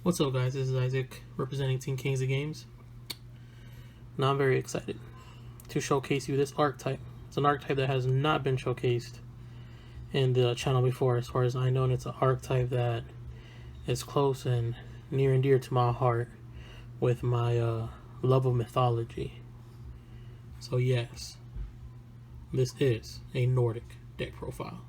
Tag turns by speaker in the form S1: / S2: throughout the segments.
S1: What's up, guys? This is Isaac representing Team Kings of Games. Now I'm very excited to showcase you this archetype. It's an archetype that has not been showcased in the channel before, as far as I know, and it's an archetype that is close and near and dear to my heart with my love of mythology. So yes, this is a Nordic deck profile.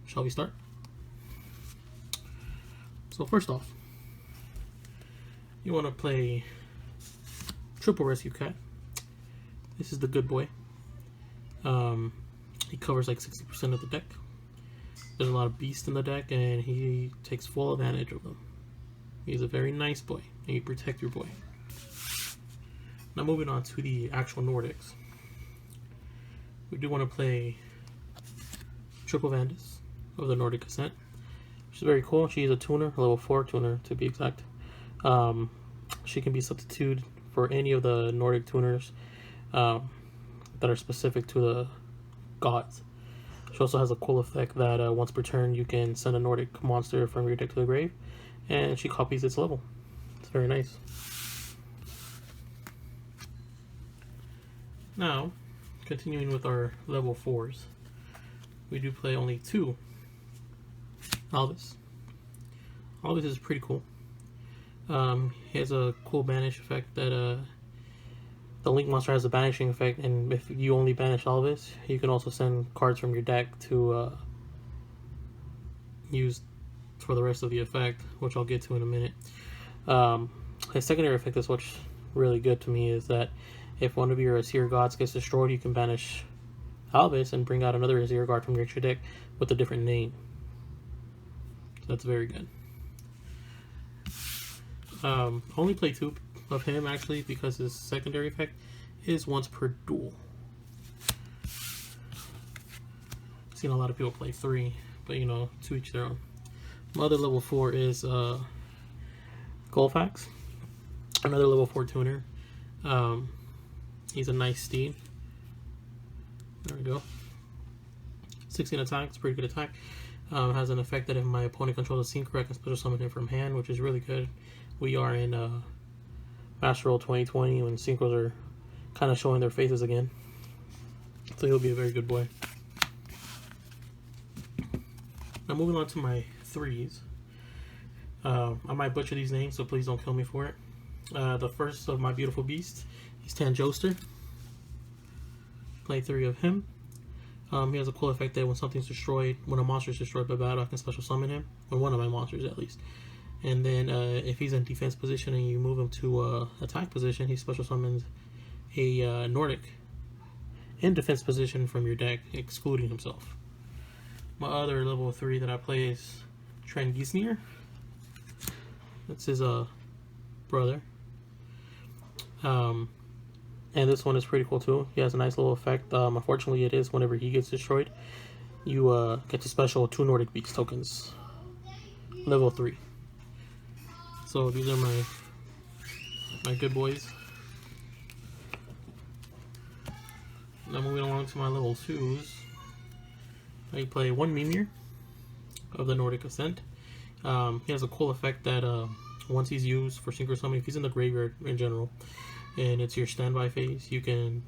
S1: Shall we start? So first off, you want to play Triple Rescue Cat. This is the good boy. He covers like 60% of the deck. There's a lot of beasts in the deck, and he takes full advantage of them. He's a very nice boy, and you protect your boy. Now moving on to the actual Nordics. We do want to play Triple Vandis of the Nordic Ascent. She's very cool. She's a tuner, a level 4 tuner to be exact. She can be substituted for any of the Nordic tuners that are specific to the gods. She also has a cool effect that once per turn you can send a Nordic monster from your deck to the grave, and she copies its level. It's very nice. Now, continuing with our level 4s, we do play only 2 Alvis. Alvis is pretty cool. He has a cool banish effect that the Link monster has a banishing effect, and if you only banish Alvis, you can also send cards from your deck to use for the rest of the effect, which I'll get to in a minute. His secondary effect is what's really good to me, is that if one of your Azir gods gets destroyed, you can banish Alvis and bring out another Azir god from your extra deck with a different name. So that's very good. Only play 2 of him actually, because his secondary effect is once per duel. I've seen a lot of people play 3, but you know, to each their own. My other level 4 is Golfax, another level 4 tuner. He's a nice steed. There we go. 16 attack, it's pretty good attack. Has an effect that if my opponent controls a synchro, I can special summon him from hand, which is really good. We are in Master Roll 2020 when synchros are kind of showing their faces again. So he'll be a very good boy. Now moving on to my 3s. I might butcher these names, so please don't kill me for it. The first of my beautiful beasts is Tanjoster. Play 3 of him. He has a cool effect that when something's destroyed, when a monster is destroyed by battle, I can special summon him, or one of my monsters at least. And then if he's in defense position and you move him to attack position, he special summons a Nordic in defense position from your deck, excluding himself. My other level 3 that I play is Trangisnir. That's his brother. And this one is pretty cool too. He has a nice little effect. Unfortunately, it is whenever he gets destroyed, you get to special 2 Nordic Beast tokens. Level 3. So these are my good boys. Now moving along to my level 2s. I play 1 Mimir of the Nordic Ascent. He has a cool effect that once he's used for synchro summon, if he's in the graveyard in general, and it's your standby phase, you can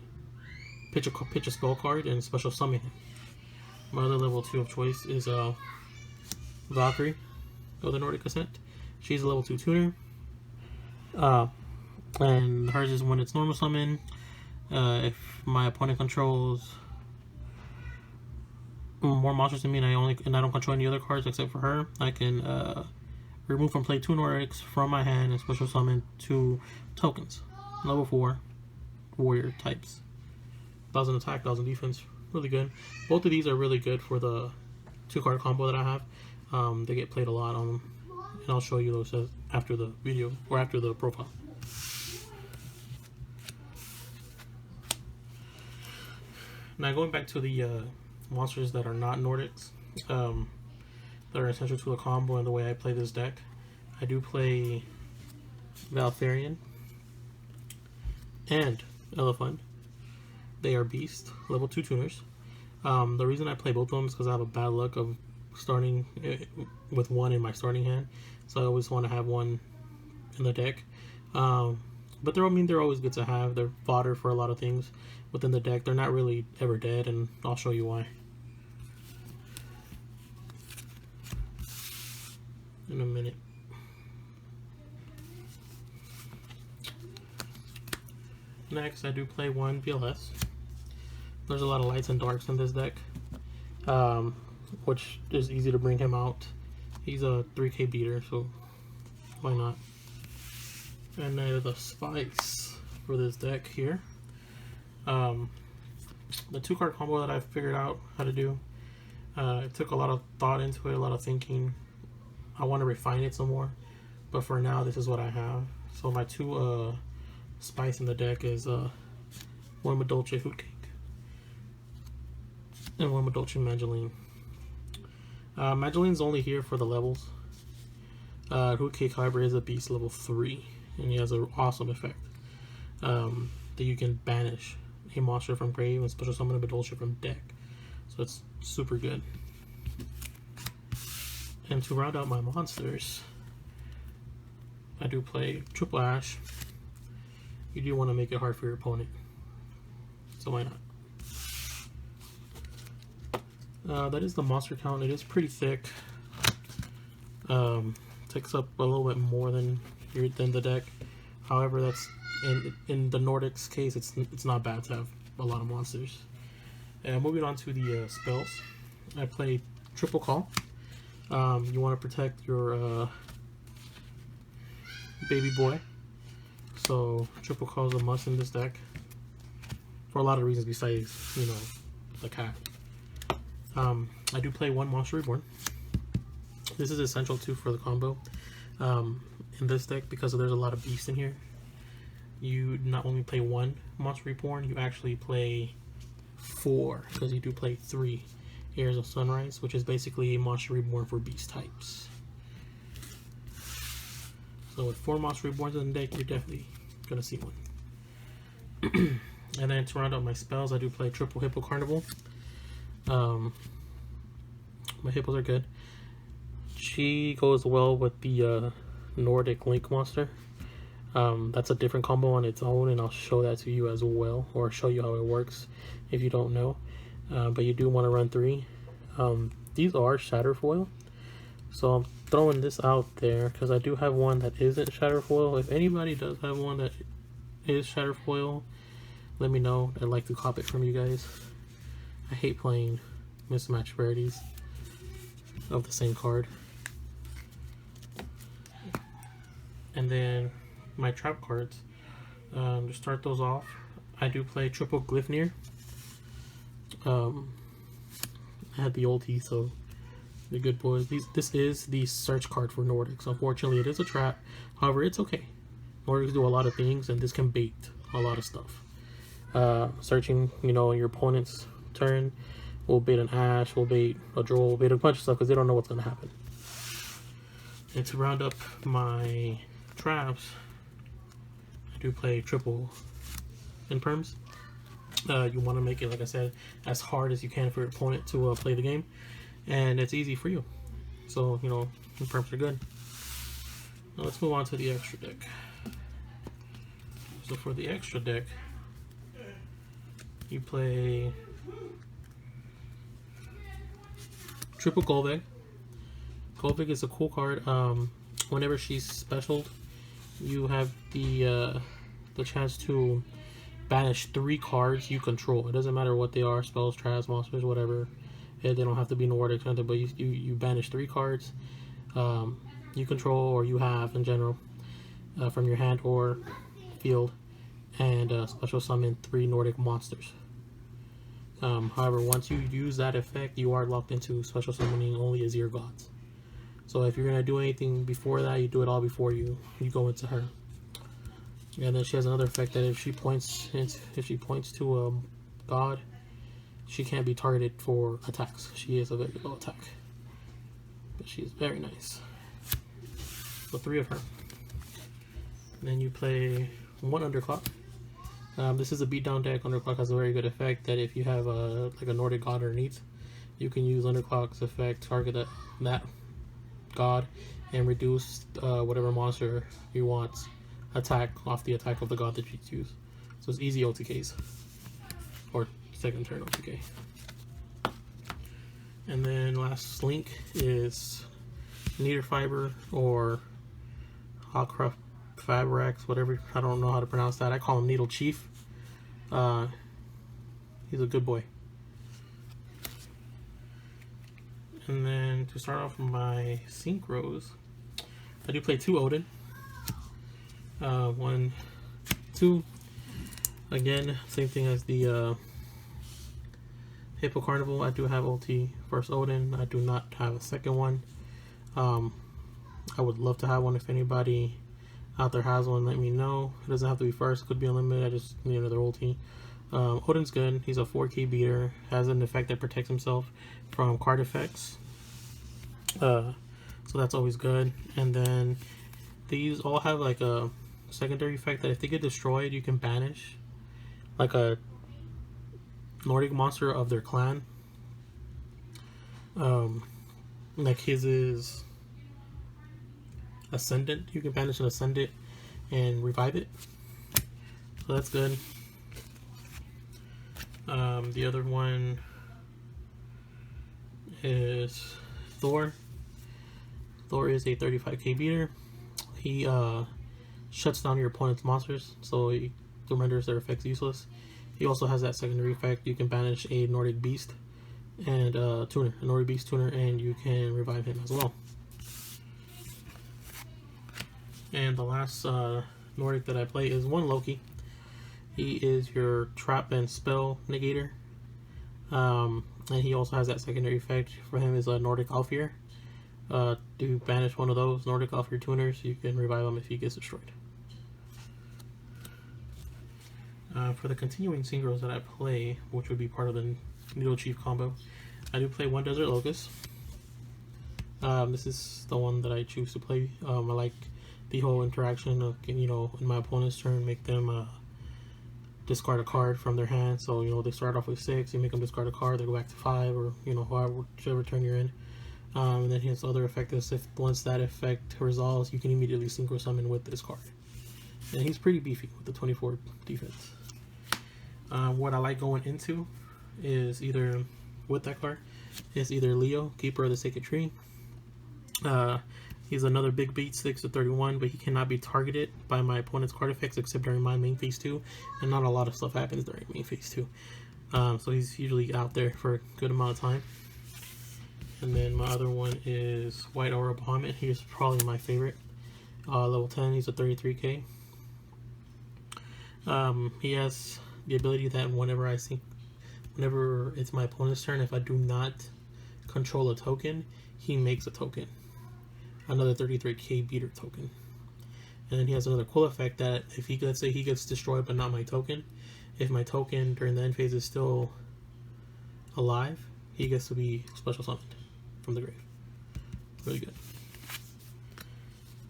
S1: pitch a spell card and special summon him. My other level 2 of choice is Valkyrie of the Nordic Ascent. She's a level 2 tuner. And hers is when it's normal summon. If my opponent controls more monsters than me, and I don't control any other cards except for her, I can remove from play 2 Nordics from my hand and special summon 2 tokens. Level 4 warrior types. 1000 attack, 1000 defense. Really good. Both of these are really good for the 2-card combo that I have. They get played a lot on them, and I'll show you those after the video, or after the profile. Now going back to the monsters that are not Nordics, that are essential to the combo and the way I play this deck. I do play Valtharion and Elephant. They are beast, level 2 tuners. The reason I play both of them is because I have a bad luck of starting with one in my starting hand. so I always want to have one in the deck. But they're always good to have. They're fodder for a lot of things within the deck. They're not really ever dead, and I'll show you why in a minute. Next, I do play one VLS. There's a lot of lights and darks in this deck, which is easy to bring him out. He's a 3K beater, so why not? And then the spice for this deck here. The 2-card combo that I figured out how to do. It took a lot of thought into it, a lot of thinking. I want to refine it some more, but for now, this is what I have. So my 2 spice in the deck is one Madolche Fruitcake and one Madolche Mangeline. Mangeline's only here for the levels. Fruitcake, however, is a beast level 3, and he has an awesome effect that you can banish a monster from grave and special summon a Madolche from deck. So it's super good. And to round out my monsters, I do play Triple Ash. You do want to make it hard for your opponent, so why not? That is the monster count. It is pretty thick. Takes up a little bit more than the deck. However, that's in the Nordics case, it's not bad to have a lot of monsters. And moving on to the spells, I play Triple Call. You want to protect your baby boy. So Triple Call is a must in this deck for a lot of reasons besides, you know, the cat. I do play one Monster Reborn. This is essential too for the combo in this deck because there's a lot of beasts in here. You not only play one Monster Reborn, you actually play 4 because you do play 3 Heirs of Sunrise, which is basically a Monster Reborn for beast types. So with 4 Monster Reborns in the deck, you're definitely gonna see one. And then to round out my spells, I do play Triple Hippo Carnival. My hippos are good. She goes well with the Nordic Link monster. That's a different combo on its own, and I'll show that to you as well, or show you how it works if you don't know. But you do want to run 3. These are Shatterfoil, so I'm throwing this out there because I do have one that isn't Shatterfoil. If anybody does have one that is Shatterfoil, let me know. I'd like to cop it from you guys. I hate playing mismatched rarities of the same card. And then my trap cards, to start those off, I do play Triple Glyphnir. I had the ulti, so the good boys. This is the search card for Nordics. Unfortunately, it is a trap. However, it's okay. Nordics do a lot of things, and this can bait a lot of stuff. Searching, you know, your opponent's turn will bait an Ash, will bait a Droll, will bait a bunch of stuff because they don't know what's going to happen. And to round up my traps, I do play Triple Imperms. You want to make it, like I said, as hard as you can for your opponent to play the game, and it's easy for you. So, you know, Imperms are good. Now let's move on to the extra deck. So for the extra deck, you play Triple Golvig. Golvig is a cool card. Whenever she's special, you have the chance to banish 3 cards you control. It doesn't matter what they are, spells, traps, monsters, whatever. They don't have to be Nordic, but you banish 3 cards you control or you have in general from your hand or field, and special summon 3 Nordic monsters. However, once you use that effect, you are locked into special summoning only Azir gods. So if you're gonna do anything before that, you do it all before you go into her. And then she has another effect that if she points to a god, she can't be targeted for attacks. She is a very low attack, but she's very nice. So 3 of her. And then you play 1 Underclock. This is a beatdown deck. Underclock has a very good effect that if you have like a Nordic god underneath, you can use Underclock's effect, target that god and reduce whatever monster you want attack off the attack of the god that you choose. So it's easy OTKs or second turn OTK. And then last link is Niederfiber or Hawkcraft Fabrax, whatever. I don't know how to pronounce that. I call him Needle Chief. He's a good boy. And then to start off my synchros, I do play 2 Odin. 1, 2. Again, same thing as the Hippo Carnival. I do have ulti first Odin. I do not have a second one. I would love to have one. If anybody out there has one, let me know. It doesn't have to be first, could be unlimited. I just need another ulti. Odin's good. He's a 4k beater, has an effect that protects himself from card effects, so that's always good. And then these all have like a secondary effect that if they get destroyed, you can banish like a Nordic monster of their clan. Like his is Ascendant. You can banish an Ascendant and revive it, so that's good. The other one is Thor. Thor is a 35k beater. He shuts down your opponent's monsters, so he renders their effects useless. He also has that secondary effect. You can banish a Nordic Beast and tuner, a Nordic Beast tuner, and you can revive him as well. And the last Nordic that I play is one Loki. He is your trap and spell negator, and he also has that secondary effect. For him is a Nordic Alfir. Do banish one of those Nordic Alfir tuners, you can revive him if he gets destroyed. For the continuing synchros that I play, which would be part of the Needle Chief combo, I do play one Desert Locust. This is the one that I choose to play. I like the whole interaction of, you know, in my opponent's turn, make them discard a card from their hand. So, you know, they start off with 6, you make them discard a card, they go back to 5, or, you know, whichever turn you're in. And then his other effect is if once that effect resolves, you can immediately synchro summon with this card. And he's pretty beefy with the 24 defense. What I like going into is either, with that card, is either Leo, Keeper of the Sacred Tree. He's another big beat, 6 to 31, but he cannot be targeted by my opponent's card effects except during my main phase 2, and not a lot of stuff happens during main phase 2. So he's usually out there for a good amount of time. And then my other one is White Aura Bahamut. He's probably my favorite. Level 10, he's a 33k. He has the ability that whenever it's my opponent's turn, if I do not control a token, he makes a token. Another 33k beater token. And then he has another cool effect that if he, let's say he gets destroyed but not my token, if my token during the end phase is still alive, he gets to be special summoned from the grave. Really good.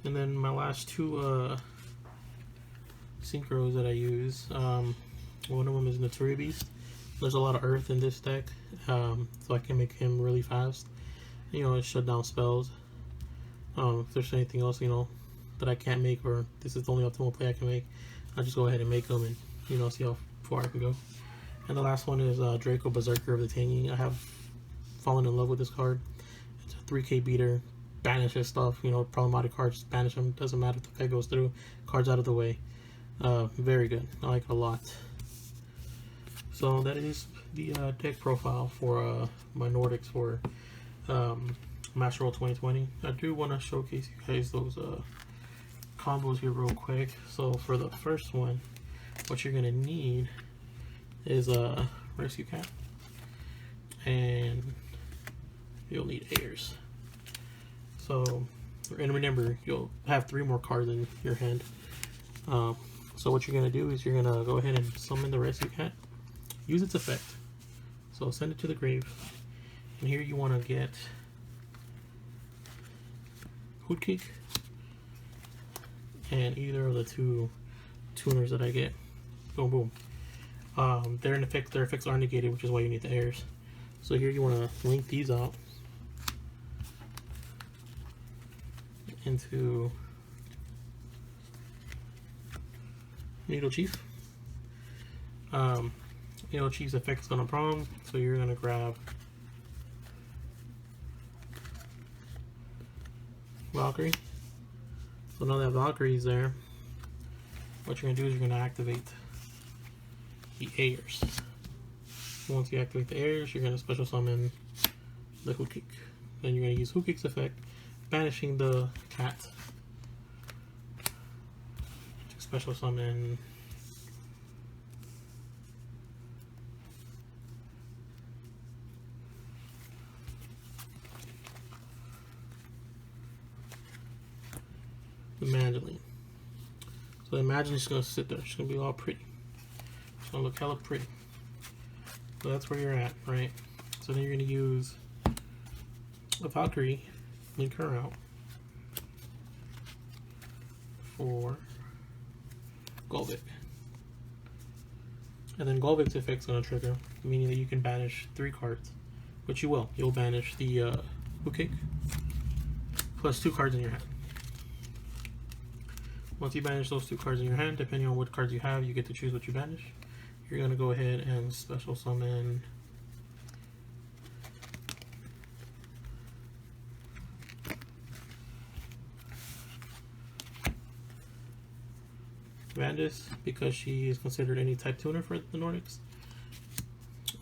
S1: And then my last two synchros that I use, one of them is Naturi Beast. There's a lot of earth in this deck, so I can make him really fast. You know, shut down spells. If there's anything else, you know, that I can't make, or this is the only optimal play I can make, I'll just go ahead and make them and, you know, see how far I can go. And the last one is Draco Berserker of the Tangy. I have fallen in love with this card. It's a 3k beater, banishes stuff, you know, problematic cards, banish them, doesn't matter if the effect goes through, cards out of the way. Very good, I like it a lot. So that is the deck profile for my Nordics for Master Roll 2020. I do want to showcase you guys those combos here real quick. So for the first one, what you're gonna need is a Rescue Cat, and you'll need Airs. So, and remember, you'll have 3 more cards in your hand. So what you're gonna do is you're gonna go ahead and summon the Rescue Cat, use its effect. So send it to the grave, and here you want to get Hoodkick and either of the 2 tuners that I get. Boom, boom. Their effects are negated, which is why you need the Airs. So here you want to link these out. into Needle Chief. Needle Chief's effect is gonna prompt, so you're gonna grab Valkyrie. So now that Valkyrie's there, what you're gonna do is you're gonna activate the Airs. Once you activate the Airs, you're gonna special summon the Hookkick. Then you're gonna use Hookkick's effect, banishing the cat to special summon the Magdalene. So the Magdalene's just gonna sit there. She's gonna be all pretty. It's gonna look hella pretty. So that's where you're at, right? So then you're gonna use a Valkyrie, link her out for Golvik. And then Golvik's effect's gonna trigger, meaning that you can banish 3 cards, which you will. You'll banish the Hookkick plus 2 cards in your hand. Once you banish those 2 cards in your hand, depending on what cards you have, you get to choose what you banish. You're going to go ahead and special summon Vandis, because she is considered any type tuner for the Nordics.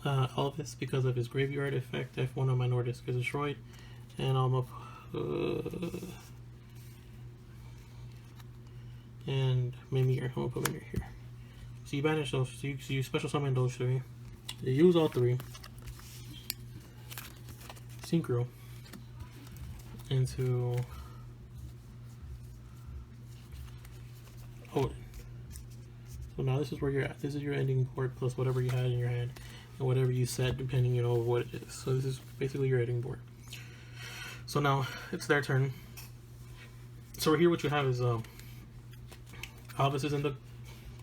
S1: Elvis, because of his graveyard effect, if one of my Nordics gets destroyed. And and Mimir, I'm gonna put Mimir here. So you banish those, so you special summon those 3. You use all 3. Synchro into Odin. So now this is where you're at. This is your ending board plus whatever you had in your hand and whatever you set depending, you know, what it is. So this is basically your ending board. So now it's their turn. So here what you have is Alvis is in the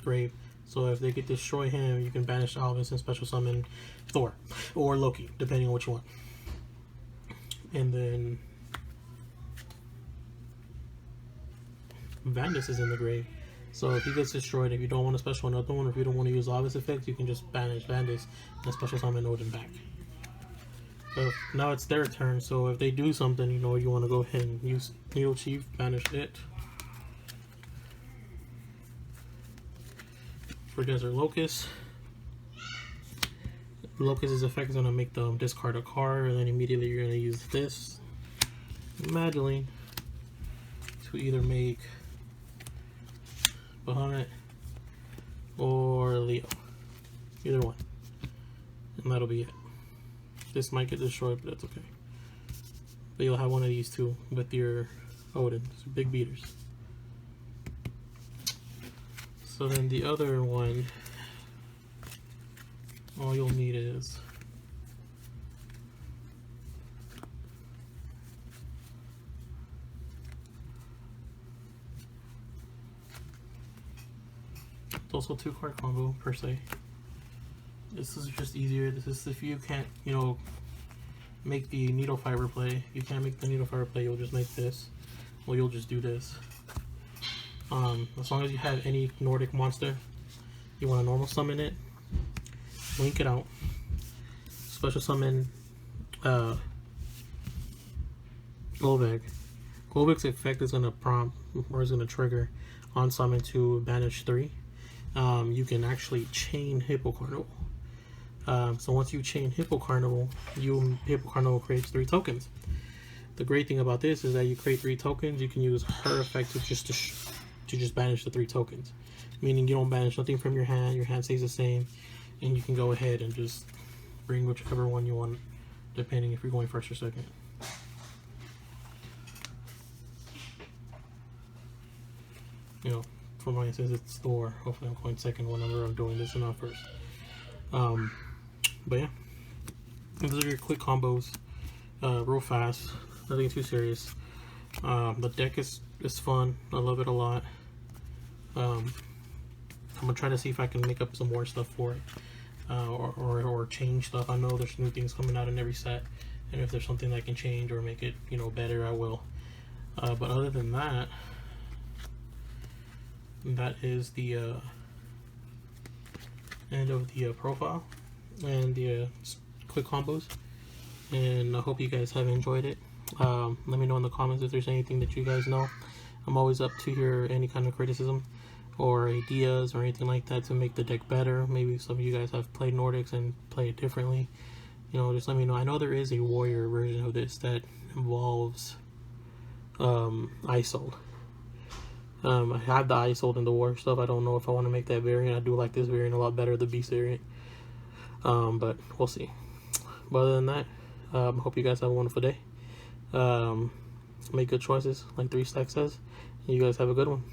S1: grave, so if they could destroy him, you can banish Alvis and special summon Thor or Loki, depending on what you want. And then Vandis is in the grave, so if he gets destroyed, if you don't want to special another one, or if you don't want to use Alvis effect, you can just banish Vandis and special summon Odin back. But now it's their turn, so if they do something, you know, you want to go ahead and use Needle Chief, banish it. For Desert Locust, Locust's effect is going to make them discard a card, and then immediately you're going to use this Magdalene to either make Bahamut or Leo, either one, and that'll be it. This might get destroyed, but that's okay. But you'll have one of these 2 with your Odin, so big beaters. So then the other one, all you'll need is it's also 2-card combo per se. This is just easier. This is if you can't, you know, make the Needle Fiber play. You can't make the Needle Fiber play, you'll just make this. Well, you'll just do this. As long as you have any Nordic monster, you want to normal summon it, link it out, special summon Golvik. Golvik's effect is going to prompt, or is going to trigger on summon to banish 3. You can actually chain Hippo Carnival. So once you chain Hippo Carnival, Hippo Carnival creates 3 tokens. The great thing about this is that you create 3 tokens, you can use her effect to just banish the 3 tokens. Meaning you don't banish nothing from your hand stays the same, and you can go ahead and just bring whichever one you want, depending if you're going first or second. You know, for my instance, it's Thor. Hopefully I'm going second whenever I'm doing this and not first. But yeah, those are your quick combos, real fast, nothing too serious. The deck is fun. I love it a lot. I'm gonna try to see if I can make up some more stuff for it, or change stuff. I know there's new things coming out in every set, and if there's something that I can change or make it, you know, better, I will. But other than that, that is the end of the profile and the quick combos. And I hope you guys have enjoyed it. Let me know in the comments if there's anything that you guys know. I'm always up to hear any kind of criticism or ideas or anything like that to make the deck better. Maybe some of you guys have played Nordics and play it differently. You know, just let me know. I know there is a warrior version of this that involves Isold. I have the Isold and the war stuff. I don't know if I want to make that variant. I do like this variant a lot better, the beast variant. But we'll see. But other than that, hope you guys have a wonderful day. Make good choices, like 3 Stack says. You guys have a good one.